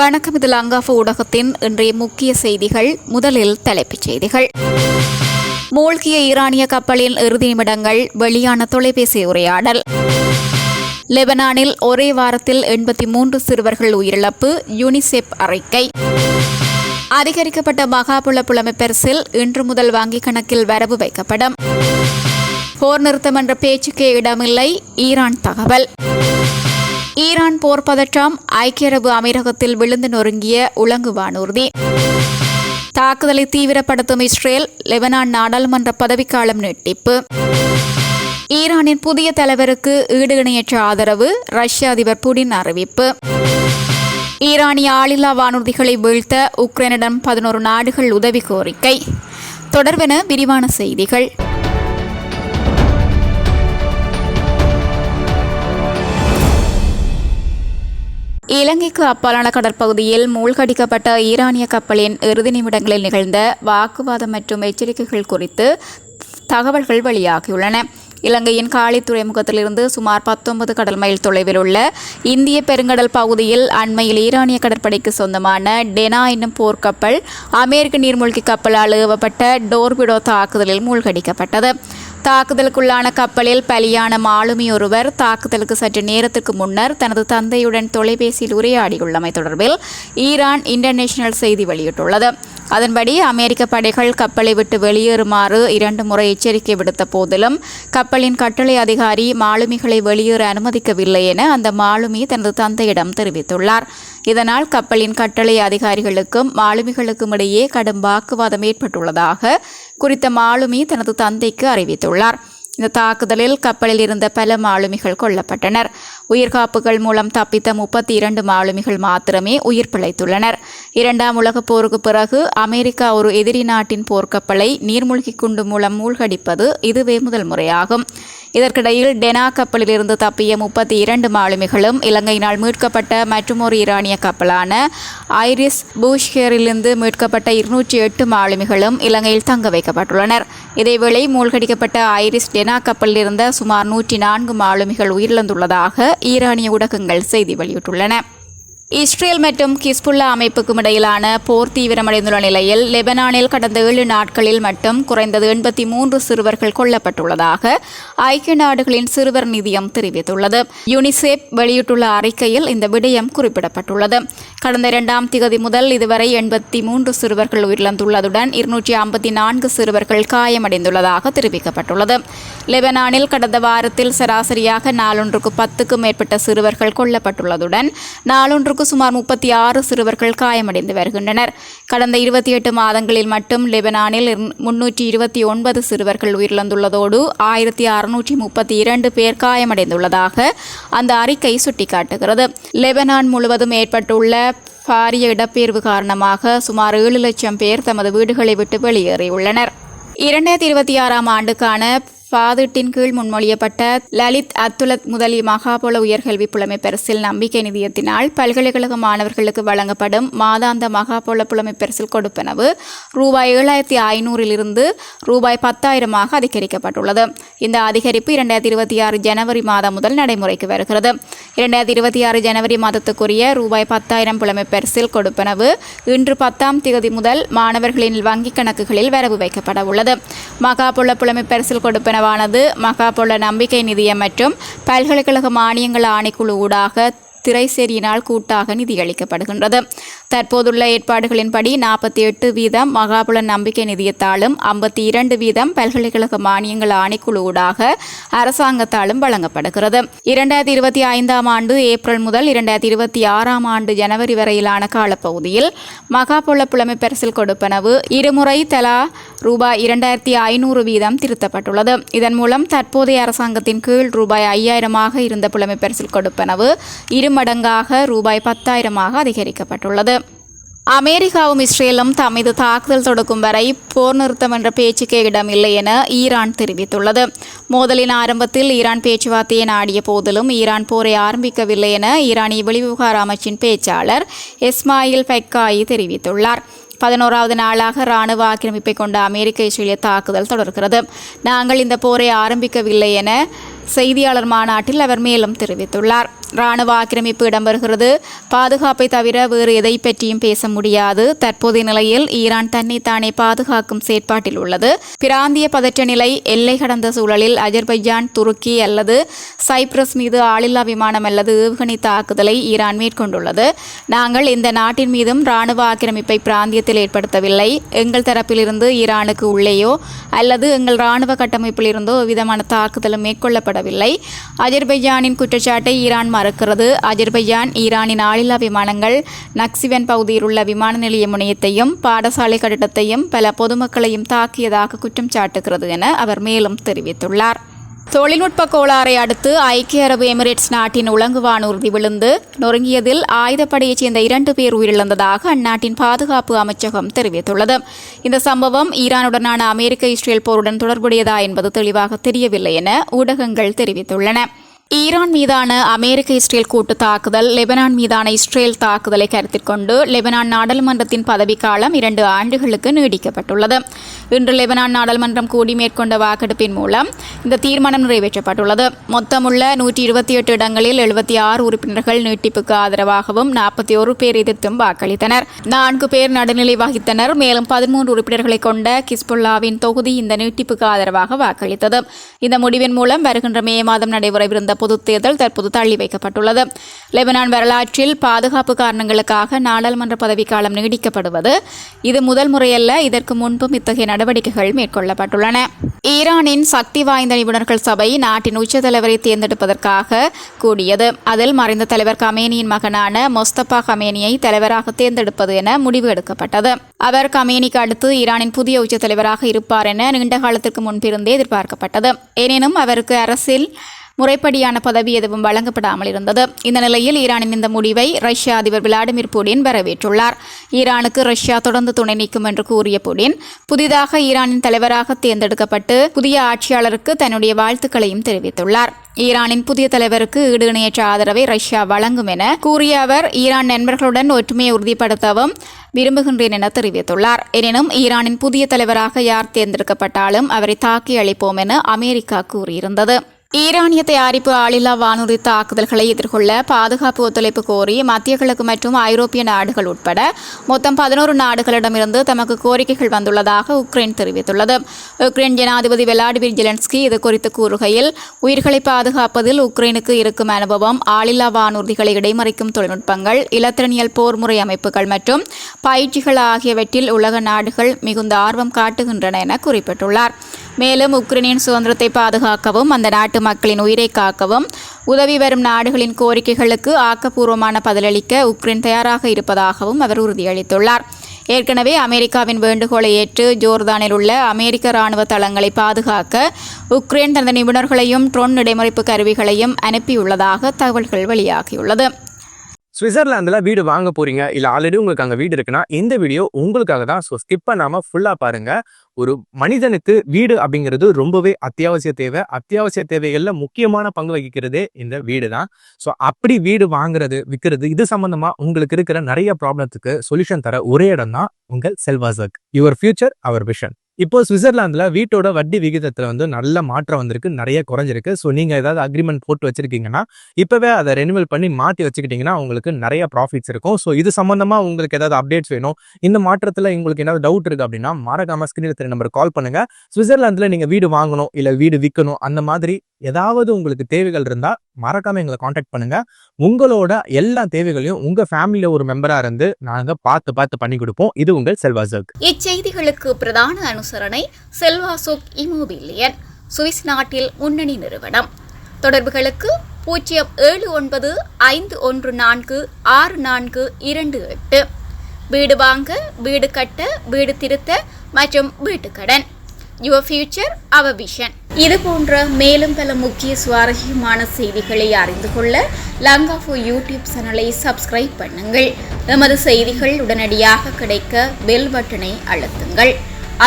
வணக்கம். இது லங்காஃப ஊடகத்தின் இன்றைய முக்கிய செய்திகள். முதலில் தலைப்புச் செய்திகள். மூழ்கிய ஈரானிய கப்பலின் இறுதி நிமிடங்கள், வெளியான தொலைபேசி உரையாடல். லெபனானில் ஒரே வாரத்தில் 83 சிறுவர்கள் உயிரிழப்பு, யூனிசெப் அறிக்கை. அதிகரிக்கப்பட்ட மகாபுல புலமை பரிசில் இன்று முதல் வங்கிக் கணக்கில் வரவு வைக்கப்படும். போர் நிறுத்தம் என்ற பேச்சுக்கே இடமில்லை, ஈரான் தகவல். ஈரான் போர் பதற்றம், ஐக்கிய அரபு அமீரகத்தில் விழுந்து நொறுங்கிய உலங்கு வானூர்தி. தாக்குதலை தீவிரப்படுத்தும் இஸ்ரேல், லெபனான் நாடாளுமன்ற பதவிக்காலம் நீட்டிப்பு. ஈரானின் புதிய தலைவருக்கு ஈடு இணையற்ற ஆதரவு, ரஷ்ய அதிபர் புடின் அறிவிப்பு. ஈரானிய ஆளில்லா வானூர்திகளை வீழ்த்த உக்ரைனிடம் 11 நாடுகள் உதவி கோரிக்கை. தொடர்பென விரிவான செய்திகள். இலங்கைக்கு அப்பாலான கடற்பகுதியில் மூழ்கடிக்கப்பட்ட ஈரானிய கப்பலின் இறுதி நிமிடங்களில் நிகழ்ந்த வாக்குவாதம் மற்றும் எச்சரிக்கைகள் குறித்து தகவல்கள் வெளியாகியுள்ளன. இலங்கையின் காலி துறைமுகத்திலிருந்து சுமார் 19 கடல் மைல் தொலைவில் உள்ள இந்திய பெருங்கடல் பகுதியில் அண்மையில் ஈரானிய கடற்படைக்கு சொந்தமான டெனா என்னும் போர்க்கப்பல் அமெரிக்க நீர்மூழ்கி கப்பலால் ஏவப்பட்ட டோர்பிடோ தாக்குதலில் மூழ்கடிக்கப்பட்டது. தாக்குதலுக்குள்ளான கப்பலில் பலியான மாலுமி ஒருவர் தாக்குதலுக்கு சற்று நேரத்துக்கு முன்னர் தனது தந்தையுடன் தொலைபேசியில் உரையாடியுள்ளமை தொடர்பில் ஈரான் இன்டர்நேஷனல் செய்தி வெளியிட்டுள்ளது. அதன்படி அமெரிக்க படைகள் கப்பலை விட்டு வெளியேறுமாறு 2 முறை எச்சரிக்கை விடுத்த போதிலும் கப்பலின் கட்டளை அதிகாரி மாலுமிகளை வெளியேற அனுமதிக்கவில்லை என அந்த மாலுமி தனது தந்தையிடம் தெரிவித்துள்ளார். இதனால் கப்பலின் கட்டளை அதிகாரிகளுக்கும் மாலுமிகளுக்கும் இடையே கடும் வாக்குவாதம் ஏற்பட்டுள்ளதாக குறித்த மாலுமி தனது தந்தைக்கு அறிவித்துள்ளார். இந்த தாக்குதலில் கப்பலில் இருந்த பல மாலுமிகள் கொல்லப்பட்டனர். உயிர்காப்புகள் மூலம் தப்பித்த 32 மாலுமிகள் மாத்திரமே உயிர் பிழைத்துள்ளனர். 2ஆம் உலகப் போருக்கு பிறகு அமெரிக்கா ஒரு எதிரி நாட்டின் போர்க்கப்பலை நீர்மூழ்கி குண்டு மூலம் மூழ்கடிப்பது இதுவே முதல் முறையாகும். இதற்கிடையில் டெனா கப்பலில் இருந்து தப்பிய 32 மாலுமிகளும் இலங்கையினால் மீட்கப்பட்ட மற்றொரு ஈரானிய கப்பலான ஐரிஸ் பூஷ்கேரிலிருந்து மீட்கப்பட்ட 208 மாலுமிகளும் இலங்கையில் தங்க வைக்கப்பட்டுள்ளனர். இதேவேளை மூழ்கடிக்கப்பட்ட ஐரிஸ் டெனா கப்பலில் இருந்த சுமார் 104 மாலுமிகள் உயிரிழந்துள்ளதாக ஈரானிய ஊடகங்கள் செய்தி வெளியிட்டுள்ளன. இஸ்ரேல் மற்றும் ஹிஸ்புல்லா அமைப்புக்கும் இடையிலான போர் தீவிரமடைந்துள்ள நிலையில் லெபனானில் கடந்த 7 நாட்களில் மட்டும் குறைந்தது 83 சிறுவர்கள் கொல்லப்பட்டுள்ளதாக ஐக்கிய நாடுகளின் சிறுவர் நிதியம் தெரிவித்துள்ளது. யூனிசெப் வெளியிட்டுள்ள அறிக்கையில் இந்த விடயம் குறிப்பிடப்பட்டுள்ளது. கடந்த 2ஆம் திகதி முதல் இதுவரை 83 சிறுவர்கள் உயிரிழந்துள்ளதுடன் 254 சிறுவர்கள் காயமடைந்துள்ளதாக தெரிவிக்கப்பட்டுள்ளது. லெபனானில் கடந்த வாரத்தில் சராசரியாக நாளொன்றுக்கு 10க்கும் மேற்பட்ட சிறுவர்கள் கொல்லப்பட்டுள்ளதுடன் நாளொன்றுக்கு சுமார் 36 சிறுவர்கள் காயமடைந்து வருகின்றனர். கடந்த 28 மாதங்களில் மட்டும் லெபனானில் 329 சிறுவர்கள் உயிரிழந்துள்ளதோடு 1632 பேர் காயமடைந்துள்ளதாக அந்த அறிக்கை சுட்டிக்காட்டுகிறது. லெபனான் முழுவதும் ஏற்பட்டுள்ள பாரிய இடப்பெயர்வு காரணமாக சுமார் 7 லட்சம் பேர் தமது வீடுகளை விட்டு வெளியேறியுள்ளனர். 2026ஆம் ஆண்டுக்கான பாதிட்டின் கீழ் முன்மொழியப்பட்ட லலித் அத்துலத் முதலி மகாபோல உயர்கல்வி புலமை பரிசில் நம்பிக்கை நிதியத்தினால் பல்கலைக்கழக மாணவர்களுக்கு வழங்கப்படும் மாதாந்த மகாபோல புலமை பரிசில் கொடுப்பனவு ரூபாய் 7500 ரூபாய் 10,000 அதிகரிக்கப்பட்டுள்ளது. இந்த அதிகரிப்பு 2026 ஜனவரி மாதம் முதல் நடைமுறைக்கு வருகிறது. 2026 ஜனவரி மாதத்துக்குரிய ரூபாய் 10,000 புலமை பரிசில் கொடுப்பனவு இன்று 10ஆம் திகதி முதல் மாணவர்களின் வங்கிக் கணக்குகளில் வரவு வைக்கப்பட உள்ளது. மகாபோல புலமை பரிசில் கொடுப்பனவு மகாபோல நம்பிக்கை நிதியம் மற்றும் பல்கலைக்கழக மானியங்கள் ஆணைக்குழு ஊடாக திரைசேரியினால் கூட்டாக நிதியளிக்கப்படுகின்றது. தற்போதுள்ள ஏற்பாடுகளின்படி 48% மகாபுல நம்பிக்கை நிதியத்தாலும் 52% பல்கலைக்கழக மானியங்கள் ஆணைக்குழு ஊடாக அரசாங்கத்தாலும் வழங்கப்படுகிறது. 2025ஆம் ஆண்டு ஏப்ரல் முதல் 2026ஆம் ஆண்டு ஜனவரி வரையிலான காலப்பகுதியில் மகாபுல புலமை பரிசில் கொடுப்பனவு இருமுறை தலா ரூபாய் 2500 திருத்தப்பட்டுள்ளது. இதன் மூலம் தற்போதைய அரசாங்கத்தின் கீழ் ரூபாய் 5000 இருந்த புலமை பரிசில் கொடுப்பனவு 2 மடங்காக ரூபாய் 10,000 அதிகரிக்கப்பட்டுள்ளது. அமெரிக்காவும் இஸ்ரேலும் தம் மீது தாக்குதல் தொடுக்கும் வரை போர் நிறுத்தம் என்ற பேச்சுக்கே இடமில்லை என ஈரான் தெரிவித்துள்ளது. மோதலின் ஆரம்பத்தில் ஈரான் பேச்சுவார்த்தையை நாடிய போதிலும் ஈரான் போரை ஆரம்பிக்கவில்லை என ஈரானிய வெளிவிவகார அமைச்சின் பேச்சாளர் இஸ்மாயில் பைக்காயி தெரிவித்துள்ளார். 11வது நாளாக இராணுவ ஆக்கிரமிப்பை கொண்ட அமெரிக்க இஸ்ரேலிய தாக்குதல் தொடர்கிறது. நாங்கள் இந்த போரை ஆரம்பிக்கவில்லை என செய்தியாளர் மாநாட்டில் அவர் மேலும் தெரிவித்துள்ளார். இராணுவ ஆக்கிரமிப்பு இடம்பெறுகிறது. பாதுகாப்பை தவிர வேறு எதை பற்றியும் பேச முடியாது. தற்போதைய நிலையில் ஈரான் தன்னைத்தானே பாதுகாக்கும் செயற்பாட்டில் உள்ளது. பிராந்திய பதற்ற நிலை எல்லை கடந்த சூழலில் அஜர்பைஜான், துருக்கி அல்லது சைப்ரஸ் மீது ஆளில்லா விமானம் அல்லது ஏவுகணை தாக்குதலை ஈரான் மேற்கொண்டுள்ளது. நாங்கள் இந்த நாட்டின் மீதும் இராணுவ ஆக்கிரமிப்பை பிராந்தியத்தில் ஏற்படுத்தவில்லை. எங்கள் தரப்பிலிருந்து ஈரானுக்கு உள்ளேயோ அல்லது எங்கள் இராணுவ கட்டமைப்பில் இருந்தோ எவ்விதமான தாக்குதலும் மேற்கொள்ளப்படவில்லை. அஜர்பைஜானின் குற்றச்சாட்டை ஈரான் மறுக்கிறது. அஜர்பைஜான் ஈரானின் ஆளில்லா விமானங்கள் நக்சிவன் பகுதியில் உள்ள விமான நிலைய முனையத்தையும் பாடசாலை கட்டிடத்தையும் பல பொதுமக்களையும் தாக்கியதாக குற்றம் சாட்டுகிறது என அவர் மேலும் தெரிவித்துள்ளார். தொழில்நுட்ப கோளாறை அடுத்து ஐக்கிய அரபு எமிரேட்ஸ் நாட்டின் உலங்கு வானூர்தி விழுந்து நொறுங்கியதில் ஆயுதப்படையைச் சேர்ந்த 2 பேர் உயிரிழந்ததாக அந்நாட்டின் பாதுகாப்பு அமைச்சகம் தெரிவித்துள்ளது. இந்த சம்பவம் ஈரானுடனான அமெரிக்க இஸ்ரேல் போருடன் தொடர்புடையதா என்பது தெளிவாக தெரியவில்லை என ஊடகங்கள் தெரிவித்துள்ளன. ஈரான் மீதான அமெரிக்க இஸ்ரேல் கூட்டு தாக்குதல், லெபனான் மீதான இஸ்ரேல் தாக்குதலை கருத்தில் கொண்டு லெபனான் நாடாளுமன்றத்தின் பதவிக்காலம் 2 ஆண்டுகளுக்கு நீடிக்கப்பட்டுள்ளது. இன்று லெபனான் நாடாளுமன்றம் கூடி மேற்கொண்ட வாக்கெடுப்பின் மூலம் இந்த தீர்மானம் நிறைவேற்றப்பட்டுள்ளது. மொத்தமுள்ள 128 இடங்களில் 76 உறுப்பினர்கள் நீட்டிப்புக்கு ஆதரவாகவும் 41 பேர் எதிர்த்தும் வாக்களித்தனர். 4 பேர் நடுநிலை வகித்தனர். மேலும் 13 உறுப்பினர்களை கொண்ட கிஸ்புல்லாவின் தொகுதி இந்த நீட்டிப்புக்கு ஆதரவாக வாக்களித்தது. இந்த முடிவின் மூலம் வருகின்ற மே மாதம் நடைபெறவிருந்த பொதுத் தேர்தல் தற்போது தள்ளி வைக்கப்பட்டுள்ளது. லெபனான் வரலாற்றில் பாதுகாப்பு காரணங்களுக்காக நாடாளுமன்ற பதவிக்காலம் நீடிக்கப்படுவது இது முதல் முறையல்ல. இதற்கு முன்பும் இத்தகைய நடவடிக்கைகள் மேற்கொள்ளப்பட்டுள்ளன. ஈரானின் சக்தி வாய்ந்த நிபுணர்கள் சபை நாட்டின் உச்ச தலைவரை தேர்ந்தெடுப்பதற்காக கூடியது. அதில் மறைந்த தலைவர் கமேனியின் மகனான மொஸ்தபா கமேனியை தலைவராக தேர்ந்தெடுப்பது என முடிவு எடுக்கப்பட்டது. அவர் கமேனிக்கு அடுத்து ஈரானின் புதிய உச்ச தலைவராக இருப்பார் என நீண்ட காலத்திற்கு முன்பிருந்தே எதிர்பார்க்கப்பட்டது. எனினும் அவருக்கு அரசில் முறைப்படியான பதவி எதுவும் வழங்கப்படாமல் இருந்தது. இந்த நிலையில் ஈரானின் இந்த முடிவை ரஷ்ய அதிபர் விளாடிமிர் புடின் வரவேற்றுள்ளார். ஈரானுக்கு ரஷ்யா தொடர்ந்து துணை நிற்கும் என்று கூறிய புடின் புதிதாக ஈரானின் தலைவராக தேர்ந்தெடுக்கப்பட்டு புதிய ஆட்சியாளருக்கு தன்னுடைய வாழ்த்துக்களையும் தெரிவித்துள்ளார். ஈரானின் புதிய தலைவருக்கு ஈடு இணையற்ற ஆதரவை ரஷ்யா வழங்கும் என கூறிய அவர் ஈரான் நண்பர்களுடன் ஒற்றுமையை உறுதிப்படுத்தவும் விரும்புகின்றேன் என தெரிவித்துள்ளார். எனினும் ஈரானின் புதிய தலைவராக யார் தேர்ந்தெடுக்கப்பட்டாலும் அவரை தாக்கி அளிப்போம் என அமெரிக்கா கூறியிருந்தது. ஈரானிய தயாரிப்பு ஆளில்லா வானூர்தி தாக்குதல்களை எதிர்கொள்ள பாதுகாப்பு ஒத்துழைப்பு கோரி மத்திய கிழக்கு மற்றும் ஐரோப்பிய நாடுகள் உட்பட மொத்தம் 11 நாடுகளிடமிருந்து தமக்கு கோரிக்கைகள் வந்துள்ளதாக உக்ரைன் தெரிவித்துள்ளது. உக்ரைன் ஜனாதிபதி விளாடிமிர் ஜெலன்ஸ்கி இது குறித்து கூறுகையில், உயிர்களை பாதுகாப்பதில் உக்ரைனுக்கு இருக்கும் அனுபவம், ஆளில்லா வானூர்திகளை இடைமறிக்கும் தொழில்நுட்பங்கள், இலத்திரனியல் போர் முறை அமைப்புகள் மற்றும் பயிற்சிகள் ஆகியவற்றில் உலக நாடுகள் மிகுந்த ஆர்வம் காட்டுகின்றன என குறிப்பிட்டுள்ளார். மேலும் உக்ரைனின் சுதந்திரத்தை பாதுகாக்கவும் அந்த நாட்டு மக்களின் உயிரை காக்கவும் உதவி வரும் நாடுகளின் கோரிக்கைகளுக்கு ஆக்கப்பூர்வமான பதிலளிக்க உக்ரைன் தயாராக இருப்பதாகவும் அவர் உறுதியளித்துள்ளார். ஏற்கனவே அமெரிக்காவின் வேண்டுகோளை ஏற்று ஜோர்தானில் உள்ள அமெரிக்க இராணுவ தளங்களை பாதுகாக்க உக்ரைன் தனது நிபுணர்களையும் ட்ரோன் இடைமறிப்பு கருவிகளையும் அனுப்பியுள்ளதாக தகவல்கள் வெளியாகியுள்ளது. சுவிட்சர்லாந்துல வீடு வாங்க போறீங்க, இல்ல ஆல்ரெடி உங்களுக்கு அங்க வீடு இருக்குன்னா இந்த வீடியோ உங்களுக்காக தான். ஸோ ஸ்கிப் பண்ணாம ஃபுல்லா பாருங்க. ஒரு மனிதனுக்கு வீடு அப்படிங்கிறது ரொம்பவே அத்தியாவசிய தேவை. அத்தியாவசிய தேவைகள்ல முக்கியமான பங்கு வகிக்கிறதே இந்த வீடு தான். ஸோ அப்படி வீடு வாங்குறது, விற்கிறது, இது சம்பந்தமா உங்களுக்கு இருக்கிற நிறைய ப்ராப்ளத்துக்கு சொல்யூஷன் தர ஒரே இடம் தான் உங்கள் செல்வாசக். Your future our vision. இப்போ சுவிட்சர்லாந்துல வீட்டோட வட்டி விகிதத்துல நல்ல மாற்றம் வந்திருக்கு, நிறைய குறைஞ்சிருக்கு. ஸோ நீங்க ஏதாவது அக்ரிமெண்ட் போட்டு வச்சிருக்கீங்கன்னா இப்பவே அதை ரெனிவல் பண்ணி மாற்றி வச்சுக்கிட்டீங்கன்னா உங்களுக்கு நிறைய ப்ராஃபிட்ஸ் இருக்கும். ஸோ இது சம்பந்தமா உங்களுக்கு ஏதாவது அப்டேட்ஸ் வேணும், இந்த மாற்றத்துல உங்களுக்கு ஏதாவது டவுட் இருக்கு அப்படின்னா மறக்காம ஸ்கிரீன்ல தெரிய நம்பர் கால் பண்ணுங்க. சுவிட்சர்லாந்துல நீங்க வீடு வாங்கணும் இல்ல வீடு விற்கணும், அந்த மாதிரி ஏதாவது உங்களுக்கு தேவைகள் இருந்தா மறக்காம எங்களை காண்டாக்ட் பண்ணுங்க. உங்களோட எல்லா தேவைகளையும் உங்க ஃபேமிலியில ஒரு மெம்பரா இருந்து நாங்க பார்த்து பண்ணி கொடுப்போம். இது உங்கள் செல்வாசக். இச்செய்திகளுக்கு பிரதான அனுசரணை செல்வாசோக் இமோபிலியன், சுவிஸ் நாட்டில் முன்னணி நிறுவனம். தொடர்புகளுக்கு 07951464428. வீடு வாங்க, வீடு கட்ட, வீடு திருத்த மற்றும் வீட்டுக்கடன். Your future our vision. இது போன்ற மேலும் பல முக்கிய சுவாரஸ்யமான செய்திகளை அறிந்து கொள்ள லங்காஃபோ யூடியூப் சேனலை சப்ஸ்கிரைப் பண்ணுங்கள். எமது செய்திகள் உடனடியாக கிடைக்க பெல் பட்டனை அழுத்துங்கள்.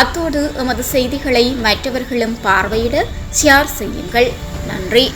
அத்தோடு எமது செய்திகளை மற்றவர்களும் பார்வையிட ஷேர் செய்யுங்கள். நன்றி.